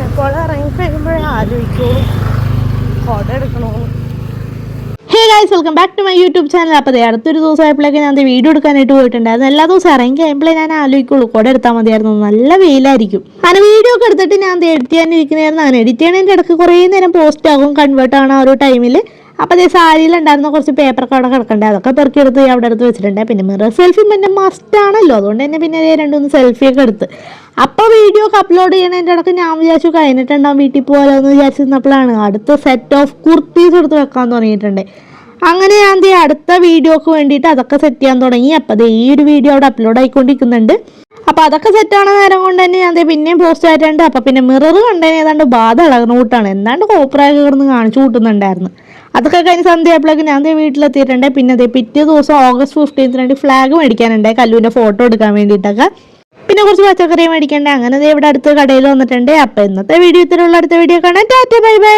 ഇപ്പോൾ ഇറങ്ങി കഴിയുമ്പോഴേ ആലോചിക്കുള്ളൂ ഫോട്ടോ എടുക്കണമെന്ന്. Hey guys, welcome back to my YouTube channel. അപ്പോൾ അടുത്തൊരു ദിവസമായപ്പോഴേക്കും ഞാൻ വീഡിയോ എടുക്കാനായിട്ട് പോയിട്ടുണ്ടായിരുന്നു. എല്ലാ ദിവസവും ഇറങ്ങി കഴിയുമ്പോഴേ ഞാൻ ആലോചിക്കുള്ളൂ കൂടെ എടുത്താൽ മതിയായിരുന്നു, നല്ല വെയിലായിരിക്കും. അങ്ങനെ വീഡിയോ ഒക്കെ എടുത്തിട്ട് ഞാൻ എഡിറ്റ് ചെയ്യാനിരിക്കുന്നതായിരുന്നു. അങ്ങനെ എഡിറ്റ് ചെയ്യണതിൻ്റെ ഇടയ്ക്ക് കുറേ നേരം പോസ്റ്റ് ആകും, കൺവേർട്ട് ആണ് ആ ഒരു ടൈമിൽ. അപ്പോൾ അതേ സാരിയിലുണ്ടായിരുന്ന കുറച്ച് പേപ്പറൊക്കെ അവിടെ കിടക്കണ്ടേ, അതൊക്കെ പെറുക്കിയെടുത്ത് അവിടെ എടുത്ത് വെച്ചിട്ടുണ്ട്. പിന്നെ മിറർ സെൽഫി പിന്നെ മസ്റ്റ് ആണല്ലോ, അതുകൊണ്ട് തന്നെ പിന്നെ രണ്ടുമൂന്ന് സെൽഫിയൊക്കെ എടുത്ത്. അപ്പോൾ വീഡിയോ ഒക്കെ അപ്ലോഡ് ചെയ്യണതിൻ്റെ ഇടയ്ക്ക് ഞാൻ വിചാരിച്ചു കഴിഞ്ഞിട്ടുണ്ടാവും വീട്ടിൽ പോകാമെന്ന് വിചാരിച്ചിരുന്നപ്പോഴാണ് അടുത്ത സെറ്റ് ഓഫ് കുർത്തീസ് എടുത്ത് വെക്കാൻ തുടങ്ങിയിട്ടുണ്ട്. അങ്ങനെ ഞാൻ അടുത്ത വീഡിയോക്ക് വേണ്ടിയിട്ട് അതൊക്കെ സെറ്റ് ചെയ്യാൻ തുടങ്ങി. അപ്പോൾ ഈ ഒരു വീഡിയോ അവിടെ അപ്ലോഡ് ആയിക്കൊണ്ടിരിക്കുന്നുണ്ട്. അപ്പോൾ അതൊക്കെ സെറ്റാണ് നേരം കൊണ്ട് തന്നെ ഞാൻ പിന്നെയും പോസ്റ്റ് ആയിട്ടുണ്ട്. അപ്പോൾ പിന്നെ മിറർ കണ്ടതിന് ഏതാണ്ട് ബാധ ഇളകുന്ന കൂട്ടാണ്, എന്താണ്ട് കോപ്പറായി കിടന്ന് കാണിച്ചു കൂട്ടുന്നുണ്ടായിരുന്നു. അതൊക്കെ കഴിഞ്ഞ് സന്ധ്യയായപ്പോഴേക്ക് ഞാൻ വീട്ടിലെത്തിയിട്ടുണ്ട്. പിന്നെ പിറ്റേ ദിവസം August 15th വേണ്ടി ഫ്ലാഗ് മേടിക്കാനുണ്ട്, കല്ലുവിൻ്റെ ഫോട്ടോ എടുക്കാൻ വേണ്ടിയിട്ടൊക്കെ. പിന്നെ കുറച്ച് പച്ചക്കറി മേടിക്കണ്ടേ. അങ്ങനെ ഇവിടെ അടുത്ത് കടയിൽ വന്നിട്ടുണ്ട്. അപ്പോൾ ഇന്നത്തെ വീഡിയോ ഇത്തരമുള്ള അടുത്ത വീഡിയോ കാണാൻ ടാറ്റ ബൈ ബൈ.